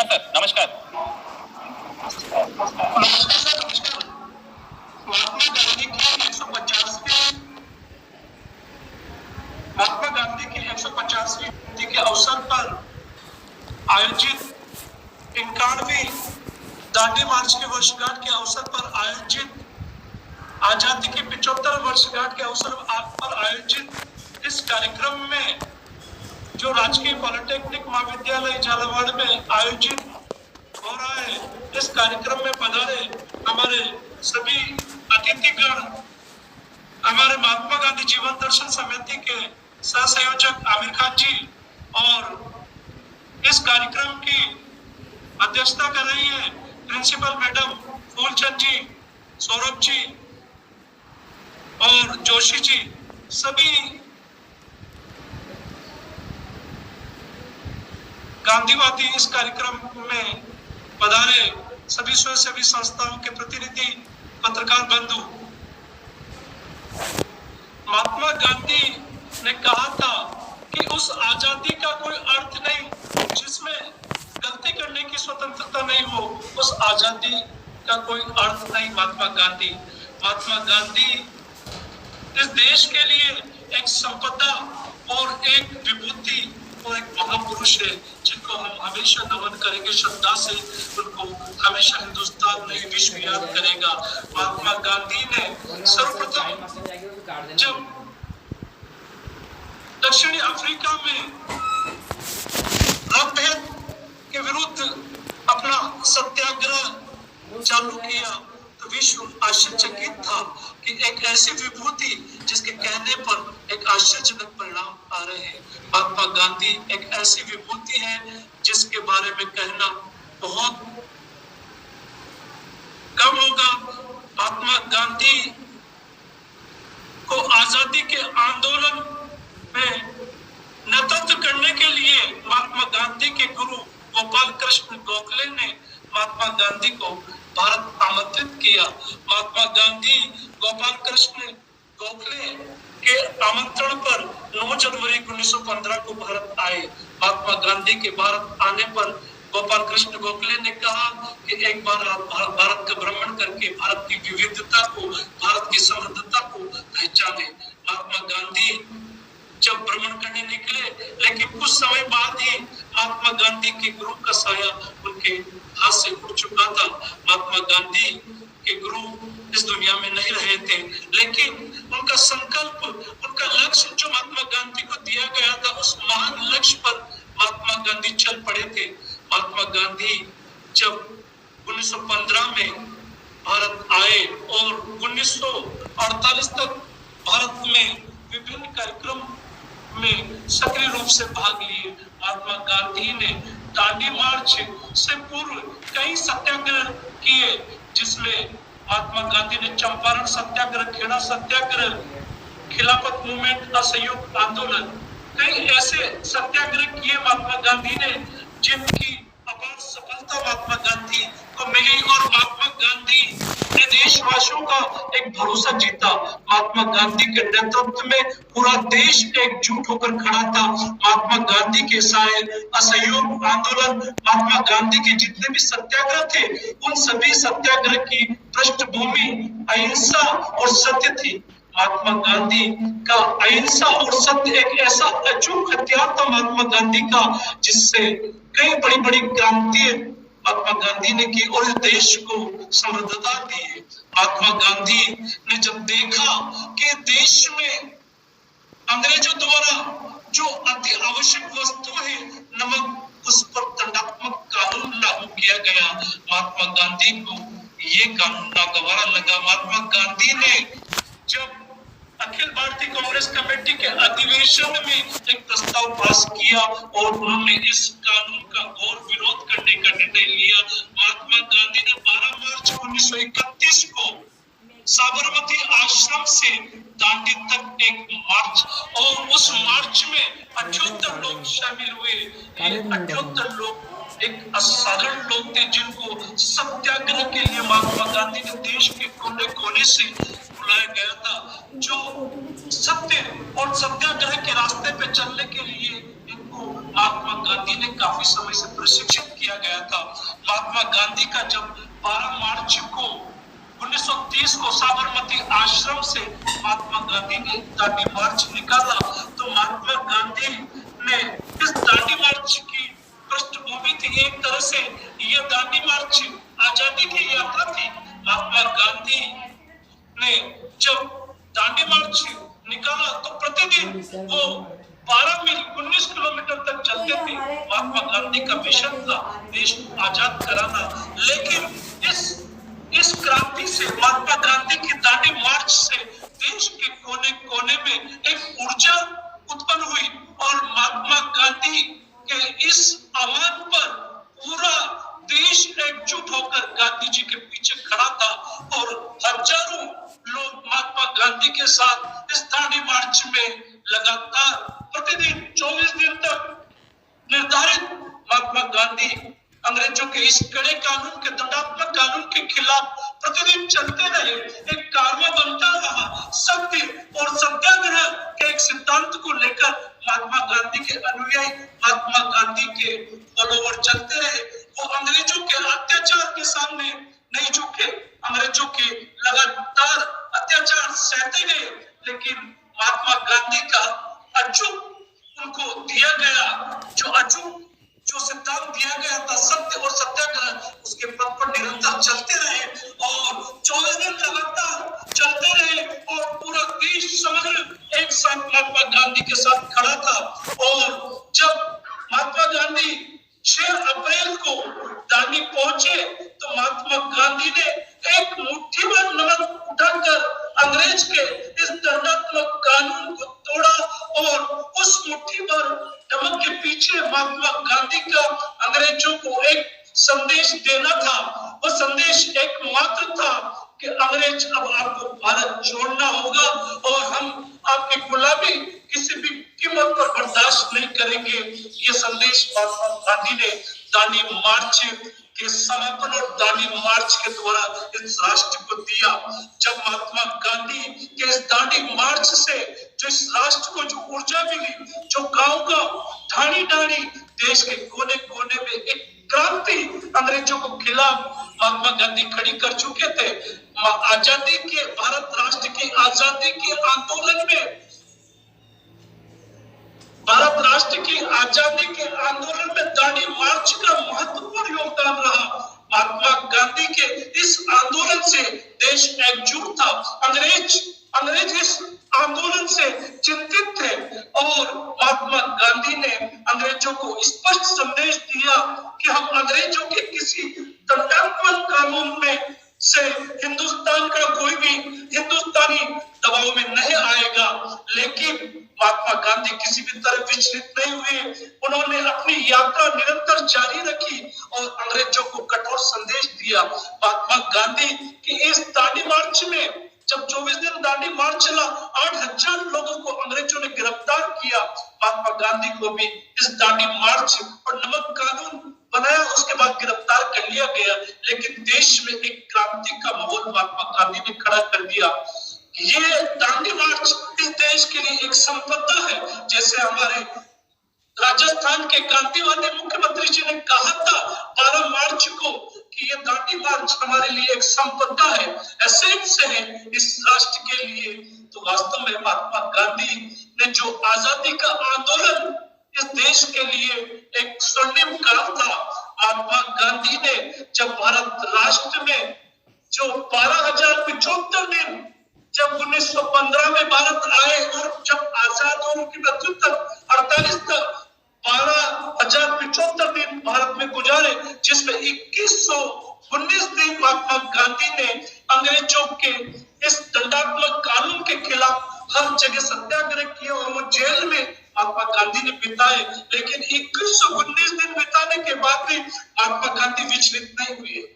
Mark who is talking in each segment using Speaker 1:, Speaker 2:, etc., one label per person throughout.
Speaker 1: Sir, नमस्कार।
Speaker 2: नमस्कार sir, नमस्कार। महात्मा गांधी की 150वीं जयंती के अवसर पर आयोजित 51वीं दांडी मार्च के वर्षगांठ के अवसर पर आयोजित आजादी की 75 वर्षगांठ के अवसर पर आयोजित इस कार्यक्रम में जो राजकीय पॉलिटेक्निक महाविद्यालय झालावाड़ में आयोजित हो रहा है, इस कार्यक्रम में पधारे हमारे सभी अतिथिगण, हमारे महात्मा गांधी जीवन दर्शन समिति के सह संयोजक आमिर खान जी, और इस कार्यक्रम की अध्यक्षता कर रही है प्रिंसिपल मैडम फूलचंद जी, सौरभ जी और जोशी जी। सभी गांधीवादी इस कार्यक्रम में पधारे सभी स्वयंसेवी संस्थाओं के प्रतिनिधि, पत्रकार बंधु। महात्मा गांधी ने कहा था कि उस आजादी का कोई अर्थ नहीं जिसमें गलती करने की स्वतंत्रता नहीं हो, उस आजादी का कोई अर्थ नहीं। महात्मा गांधी इस देश के लिए एक संपदा और एक विभूति और एक महापुरुष है, जिनको हम हमेशा नमन करेंगे श्रद्धा से। उनको हमेशा हिंदुस्तान नहीं विश्व याद करेगा। महात्मा गांधी ने सर्वप्रथम जब दक्षिणी अफ्रीका में रंगभेद के विरुद्ध अपना सत्याग्रह चालू किया तो विश्व आश्चर्यचकित था कि एक ऐसी विभूति जिसके कहने पर एक आश्चर्यजनक परिणाम आ रहे हैं। महात्मा गांधी एक ऐसी विभूति है जिसके बारे में कहना बहुत कम होगा। महात्मा गांधी को आजादी के आंदोलन में नेतृत्व करने के लिए महात्मा गांधी के गुरु गोपाल कृष्ण गोखले ने महात्मा गांधी को भारत आमंत्रित किया। महात्मा गांधी गोपाल कृष्ण गोखले के आमंत्रण पर 9 जनवरी 1915 को भारत आए। महात्मा गांधी के भारत आने पर गोपाल कृष्ण गोखले ने कहा कि एक बार आप भारत का भ्रमण करके भारत की विविधता को, भारत की समृद्धता को पहचाने। महात्मा गांधी जब भ्रमण करने निकले, लेकिन कुछ समय बाद ही महात्मा गांधी के गुरु का साया उनके हाथ से उठ चुका था। महात्मा गांधी के गुरु इस दुनिया में नहीं रहे थे, लेकिन उनका संकल्प, उनका लक्ष्य जो महात्मा गांधी को दिया गया था, उस महान लक्ष्य पर महात्मा गांधी चल पड़े थे। महात्मा गांधी जब 1915 में भारत आए और 1948 तक भारत में विभिन्न कार्यक्रम में सक्रिय रूप से भाग लिए। महात्मा गांधी ने दांडी मार्च से पूर्व कई सत्याग्रह किए, जिसमें महात्मा गांधी ने चंपारण सत्याग्रह, खेड़ा सत्याग्रह, खिलाफत मूवमेंट, असहयोग आंदोलन, कई ऐसे सत्याग्रह किए महात्मा गांधी ने जिनकी अपार सफलता महात्मा गांधी को मिली और महात्मा गांधी ने देशवासियों का एक भरोसा जीता। महात्मा गांधी के नेतृत्व में पूरा देश एकजुट होकर खड़ा था। महात्मा गांधी के साए असहयोग आंदोलन, महात्मा गांधी के जितने भी सत्याग्रह थे, उन सभी सत्याग्रह की पृष्ठभूमि अहिंसा और सत्य थी। महात्मा गांधी का अहिंसा और सत्य एक ऐसा अचूक हथियार था महात्मा गांधी का, जिससे कई बड़ी बड़ी क्रांति महात्मा गांधी ने की और देश को समृद्धता दी। महात्मा गांधी ने जब देखा कि देश में अंग्रेजों द्वारा जो अति आवश्यक वस्तु है नमक, उस पर दंडात्मक कानून लागू किया गया, महात्मा गांधी को ये कानून नागवारा लगा। महात्मा गांधी ने जब अखिल भारतीय कांग्रेस कमेटी के अधिवेशन में एक प्रस्ताव पास किया और उन्होंने इस कानून का घोर विरोध करने का निर्णय लिया। महात्मा गांधी ने 12 मार्च 1931 को साबरमती आश्रम से दांडी तक एक मार्च, और उस मार्च में 78 लोग शामिल हुए। 78 लोग एक असाधारण लोग थे, जिनको सत्याग्रह के लिए महात्मा गांधी ने देश के कोने कोने से बुलाया गया था। जो सत्य और सत्याग्रह के रास्ते पे चलने के लिए इनको महात्मा गांधी ने काफी समय से प्रशिक्षित किया गया था। महात्मा गांधी का जब 12 मार्च को 1930 को साबरमती आश्रम से महात्मा गांधी ने दांडी मार्च निकाला, तो महात्मा गांधी ने इस दांडी मार्च की पृष्ठभूमि थी, एक तरह से यह दांडी मार्च आजादी की यात्रा थी। महात्मा गांधी ने जब दांडी मार्च निकाला तो प्रतिदिन वो 12 मील 19 किलोमीटर तक चलते थे। महात्मा गांधी का मिशन था देश को आजाद कराना, लेकिन इस क्रांति से, महात्मा गांधी की दांडी मार्च से देश के कोने कोने में एक ऊर्जा उत्पन्न हुई और महात्मा गांधी के इस आह्वान पर पूरा देश एकजुट होकर गांधी जी के पीछे खड़ा था और हजारों लोग महात्मा गांधी के साथ इस दांडी मार्च में लगातार प्रतिदिन 24 दिन तक निर्धारित महात्मा गांधी अंग्रेजों के इस कड़े कानून के, दंडात्मक कानून के खिलाफ प्रतिदिन चलते रहे। एक कारवा बनता रहा, सत्य और सत्याग्रह के एक सिद्धांत को लेकर महात्मा गांधी के अनुयायी, महात्मा गांधी के फॉलोवर चलते रहे। वो अंग्रेजों के अत्याचार के सामने नहीं झुके, अंग्रेजों के लगातार अत्याचार सहते गए, लेकिन महात्मा गांधी का अचूक उनको दिया गया जो सिद्धांत दिया गया था, सत्य और सत्याग्रह, उसके पथ पर निरंतर चलते रहे और 24 दिन लगातार चलते रहे और पूरा देश समग्र एक साथ महात्मा गांधी के साथ खड़ा था। और जब महात्मा गांधी 6 अप्रैल को दांडी पहुंचे तो महात्मा गांधी ने एक मुट्ठी भर नमक उठाकर अंग्रेज के इस दंडात्मक कानून को तोड़ा और उस मुट्ठी भर नमक के पीछे महात्मा गांधी का अंग्रेजों को एक संदेश देना था। वो संदेश एक मात्र था कि अंग्रेज अब आपको भारत छोड़ना होगा और हम आपकी गुलामी किसी भी कीमत पर बर्दाश्त नहीं करेंगे। ये संदेश महात्मा गांधी ने दांडी मार्च के समापन और दांडी मार्च के द्वारा इस राष्ट्र को दिया। जब महात्मा गांधी के इस दांडी मार्च से जो इस राष्ट्र को जो ऊर्जा मिली, जो गांव-गांव, ढाणी-ढाणी देश के कोने-कोने में एक क्रांति अंग्रेजों को खिलाफ महात्मा गांधी खड़ी कर चुके थे। आजादी के, भारत राष्ट्र की आजादी के आंदोलन में, भारत राष्ट्र की आजादी के आंदोलन में दांडी मार्च का महत्वपूर्ण योगदान रहा। महात्मा गांधी के इस आंदोलन से देश एकजुट था। अंग्रेज इस आंदोलन से चिंतित थे और महात्मा गांधी ने अंग्रेजों को स्पष्ट संदेश दिया कि हम अंग्रेजों के किसी दंडात्मक कानून में से हिंदुस्तान का कोई भी हिंदुस्तानी दबाव में नहीं आएगा। लेकिन महात्मा गांधी किसी भी तरह विचलित नहीं हुए, उन्होंने अपनी यात्रा निरंतर जारी रखी और अंग्रेजों को कठोर संदेश दिया। महात्मा गांधी की इस दांडी मार्च में जब 24 दिन दांडी मार्च चला, 8000 लोगों को अंग्रेजों ने गिरफ्तार किया। महात्मा गांधी को भी इस दांडी मार्च और नमक कानून बनाया, उसके बाद गिरफ्तार कर लिया गया। लेकिन देश में एक क्रांति का माहौल महात्मा गांधी ने खड़ा कर दिया। ये दांडी मार्च इस देश के लिए एक संपदा है। जैसे हमारे राजस्थान के गांधीवादी मुख्यमंत्री जी ने कहा था 12 मार्च को कि ये दांडी मार्च हमारे लिए एक संपदा है, एसेट्स है इस राष्ट्र के लिए। तो वास्तव में महात्मा गांधी ने जो आजादी का आंदोलन इस देश के लिए एक स्वर्णिम काल था। महात्मा गांधी ने जब भारत राष्ट्र में जो 12,075 दिन जब 1915 में भारत आए और जब आजाद और उनकी मृत्यु तक 48 तक 12,075 दिन भारत में गुजारे, जिसमें 2119 दिन महात्मा गांधी ने अंग्रेजों के इस दंडात्मक कानून के खिलाफ हर जगह सत्याग्रह किया और वो जेल में महात्मा गांधी ने बिताए। लेकिन 2119 दिन बिताने के बाद भी महात्मा गांधी विचलित नहीं हुए।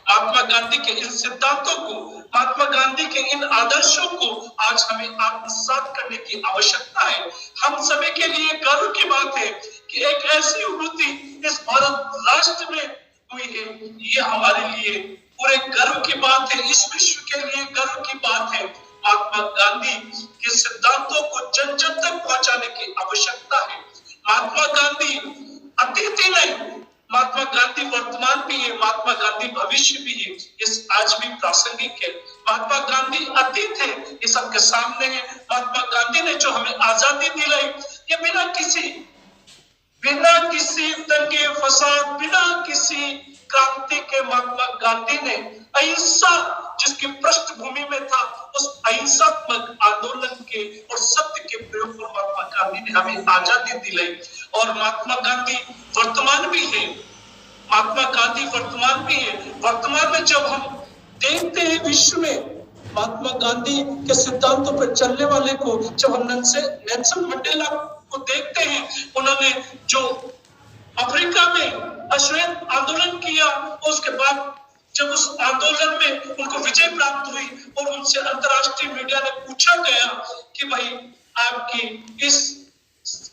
Speaker 2: महात्मा गांधी के इन सिद्धांतों को, महात्मा गांधी के इन आदर्शों को आज हमें आत्मसात करने की आवश्यकता है। हम सभी के लिए गर्व की बात है कि एक ऐसी उन्नति इस भारत राष्ट्र में हुई है। ये हमारे लिए पूरे गर्व की बात है, इस विश्व के लिए गर्व की बात है। महात्मा गांधी के सिद्धांतों को जन जन तक पहुंचाने की आवश्यकता है। महात्मा गांधी अतिथि नहीं, महात्मा गांधी वर्तमान भी है, महात्मा गांधी भविष्य भी है, इस आज भी प्रासंगिक है। महात्मा गांधी अतीत है, ये सबके सामने है। महात्मा गांधी ने जो हमें आजादी दिलाई, ये बिना किसी दंगे फसाद, बिना किसी क्रांति के महात्मा गांधी ने अहिंसा जिसकी पृष्ठभूमि में था, उस अहिंसात्मक आंदोलन के और सत्य के प्रयोग पर महात्मा गांधी ने हमें आजादी दिलाई। और महात्मा गांधी वर्तमान भी है, महात्मा गांधी वर्तमान भी है। वर्तमान में जब हम देखते हैं विश्व में महात्मा गांधी के सिद्धांतों पर चलने वाले को, जब हम नेल्सन मंडेला को देखते हैं, उन्होंने जो अफ्रीका में अश्वेत आंदोलन किया, उसके बाद जब उस आंदोलन में उनको विजय प्राप्त हुई और उनसे अंतरराष्ट्रीय मीडिया ने पूछा गया कि भाई आपकी इस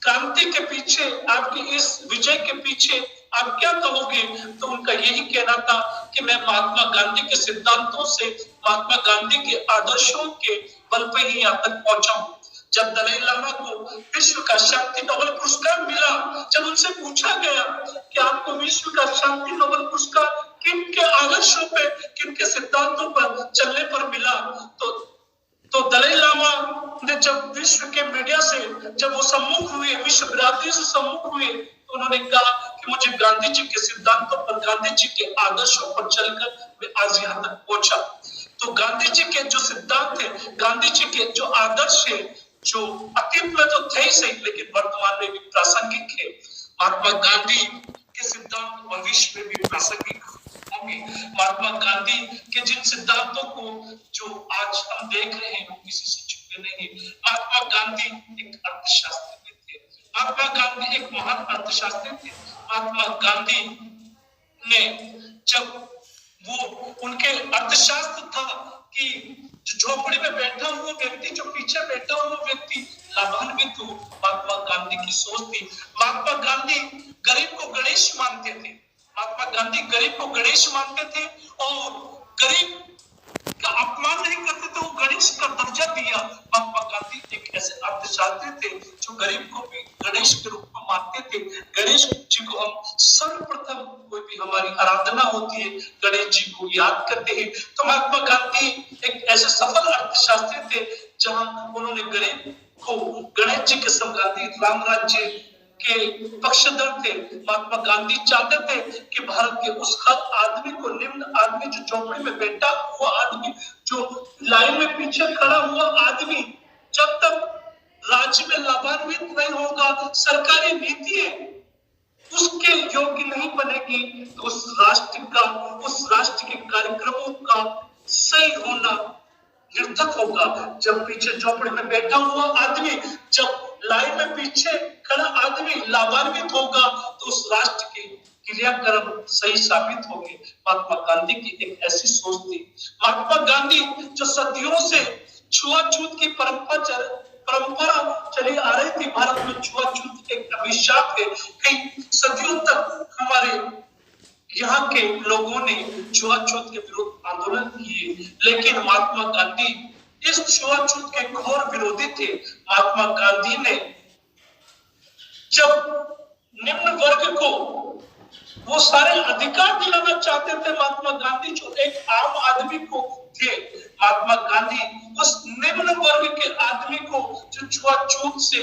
Speaker 2: क्रांति के पीछे, आपकी इस विजय के पीछे आप क्या कहोगे, तो उनका यही कहना था कि मैं महात्मा गांधी के सिद्धांतों से, महात्मा गांधी के आदर्शों के बल पे ही यहाँ तक पहुंचा हूं। जब दलाई लामा को विश्व का शांति नोबेल पुरस्कार मिला, जब उनसे पूछा गया कि आपको विश्व का शांति नोबेल पुरस्कार किन के आदर्शों पे, किन के सिद्धांतों पर चलने पर मिला, तो दलाई लामा ने जब विश्व के मीडिया से जब वो सम्मुख हुए, विश्व बिरादरी से सम्मुख हुए, तो उन्होंने कहा कि मुझे गांधी जी के सिद्धांतों पर, गांधी जी के आदर्शों पर चलकर मैं आज यहाँ तक पहुंचा। तो गांधी जी के जो सिद्धांत है, गांधी जी के जो आदर्श है, जो अतीत में तो थे ही सही, लेकिन वर्तमान में भी प्रासंगिक है। महात्मा गांधी के सिद्धांत भविष्य में भी प्रासंगिक होंगे। महात्मा गांधी के जिन सिद्धांतों को जो आज हम देख रहे हैं, वो किसी से छुपे नहीं। महात्मा गांधी एक अर्थशास्त्री थे, महात्मा गांधी एक महान अर्थशास्त्री थे। महात्मा गांधी ने जब वो उनके अर्थशास्त्र था कि जो झोपड़ी में बैठा हुआ व्यक्ति, जो पीछे बैठा हुआ व्यक्ति लाभान्वित हो, महात्मा गांधी की सोच थी। महात्मा गांधी गरीब को गणेश मानते थे, महात्मा गांधी गरीब को गणेश मानते थे और गरीब का अपमान नहीं करते थे, वो गणेश का दर्जा दिया। महात्मा गांधी एक ऐसे अर्थशास्त्री थे जो गरीब को भी गणेश के रूप में मानते थे। गणेश जी को हम सर्वप्रथम, कोई भी हमारी आराधना होती है, गणेश जी को याद करते हैं। तो महात्मा गांधी एक ऐसे सफल अर्थशास्त्री थे जहां उन्होंने गरीब को गणेश जी के समगांधी राम राज्य के पक्षधर थे। महात्मा गांधी चाहते थे कि भारत के उस हर आदमी को, निम्न आदमी, जो झोपड़ी में बैठा हुआ आदमी, जो लाइन में पीछे खड़ा हुआ आदमी, जब तक राज्य में लाभान्वित नहीं होगा, सरकारी नीति उसके योग्य नहीं बनेगी, तो उस राष्ट्र के कार्यक्रमों का सही होना निरर्थक होगा। जब पीछे झोपड़ी में बैठा हुआ आदमी, जब लाइन में पीछे खड़ा आदमी लाभान्वित होगा, तो उस राष्ट्र के क्रियाक्रम सही साबित होंगे। महात्मा गांधी की एक ऐसी सोच थी। महात्मा गांधी जो सदियों से छुआछूत की परंपरा चली आ रही थी, भारत में छुआछूत एक अभिशाप है। कई सदियों तक हमारे यहाँ के लोगों ने छुआछूत के विरुद्ध आंदोलन किए, लेकिन महात्मा गांधी इस छुआछूत के घोर विरोधी थे। महात्मा गांधी ने जब निम्न वर्ग को वो सारे अधिकार दिलाना चाहते थे, महात्मा गांधी जो एक आम आदमी को थे, महात्मा गांधी उस निम्न वर्ग के आदमी को जो छुआछूत से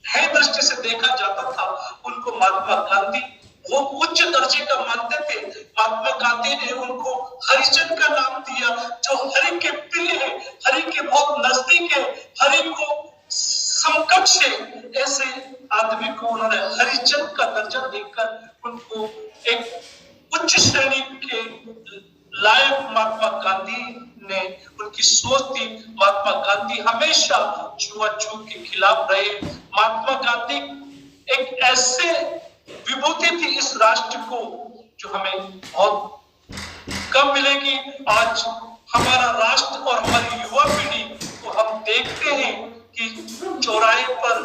Speaker 2: है दृष्टि से देखा जाता था, उनको महात्मा गांधी वो उच्च दर्जे का मानते थे। महात्मा गांधी ने उनको हरिजन का नाम दिया, जो हरि के प्रिय है, हरि के बहुत नजदीक है, हरि को समकक्ष है। ऐसे आदमी को उन्होंने हरिजन का दर्जा देकर उनको एक उच्च श्रेणी के लायक महात्मा गांधी ने उनकी सोच थी। महात्मा गांधी हमेशा छुआछूत के खिलाफ रहे। महात्मा गांधी एक ऐसे विभूति थी इस राष्ट्र को जो हमें बहुत कम मिलेगी। आज हमारा राष्ट्र और हमारी युवा पीढ़ी को हम देखते हैं कि चौराहे पर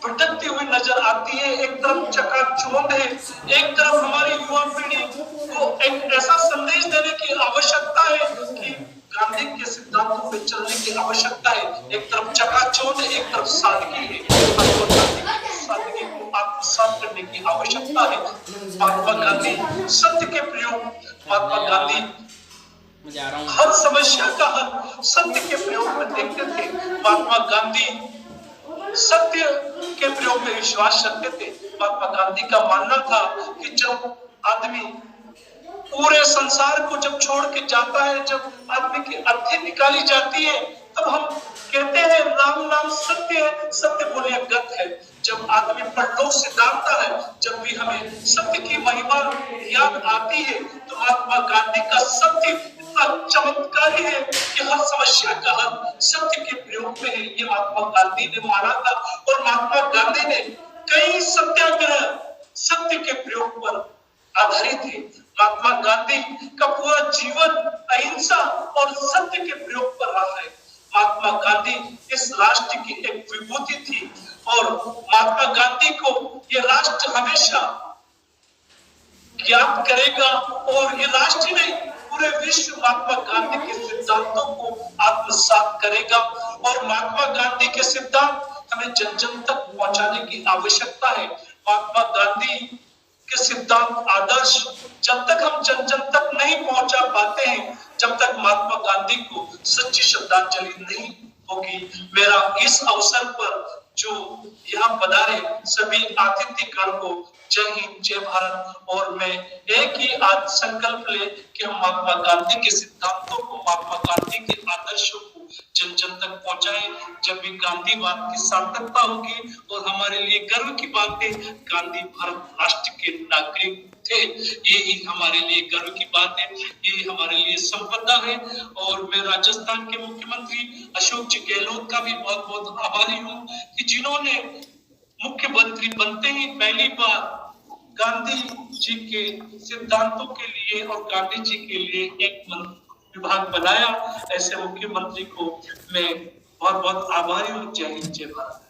Speaker 2: भटकती हुई नजर आती है। एक तरफ चकाचौंध है, एक तरफ हमारी युवा पीढ़ी को एक ऐसा संदेश देने की आवश्यकता है कि गांधी के सिद्धांतों पे चलने की आवश्यकता है। एक तरफ चकाचौंध है, एक तरफ सादगी है। सादगी को आत्मसात करने की आवश्यकता है। महात्मा गांधी सत्य के प्रयोग, महात्मा गांधी हर समस्या का हल सत्य के प्रयोग में देखते थे। महात्मा गांधी सत्य के प्रयोग में विश्वास रखते थे। महात्मा गांधी का मानना था कि जब आदमी पूरे संसार को जब छोड़ के जाता है, जब आदमी की अर्थी निकाली जाती है, तब हम कहते हैं राम नाम सत्य है, सत्य बोले गत है। जब आदमी परलोक से दामता है, जब भी हमें सत्य की महिमा याद आती है, तो महात्मा गांधी का सत्य इतना चमत्कारी है कि हर समस्या का हल सत्य के प्रयोग में है। ये महात्मा गांधी ने माना था और महात्मा गांधी ने कई सत्याग्रह सत्य के प्रयोग पर आधारित है। महात्मा गांधी का पूरा जीवन अहिंसा और सत्य के प्रयोग पर रहा है। महात्मा गांधी इस राष्ट्र की एक विभूति थी और महात्मा गांधी को ये राष्ट्र हमेशा याद करेगा और ये राष्ट्र नहीं पूरे विश्व महात्मा गांधी के सिद्धांतों को आत्मसात करेगा। और महात्मा गांधी के सिद्धांत हमें जन जन तक पहुंचाने की आवश्यकता है। महात्मा गांधी के सिद्धांत आदर्श जब तक हम जन जन तक नहीं पहुंचा पाते हैं, जब तक महात्मा गांधी को सच्ची श्रद्धांजलि नहीं होगी। मेरा इस अवसर पर जो यहाँ पधारे सभी आतिथ्यगण को जय हिंद जय भारत। और मैं एक ही आज संकल्प ले कि हम महात्मा गांधी के सिद्धांतों को, महात्मा गांधी के आदर्शों को जन जन तक पहुंचाएं। जब भी गांधीवाद की सार्थकता होगी और हमारे लिए गर्व की बात है, गांधी भारत राष्ट्र के नागरिक थे, ये हमारे लिए गर्व की बात है, ये हमारे लिए संपदा है। और मैं राजस्थान के मुख्यमंत्री अशोक जी गहलोत का भी बहुत बहुत आभारी हूँ कि जिन्होंने मुख्यमंत्री बनते ही पहली बार गांधी जी के सिद्धांतों के लिए और गांधी जी के लिए एक विभाग बनाया। ऐसे मुख्यमंत्री को मैं बहुत बहुत आभारी हूँ। जय हिंद जय भारत।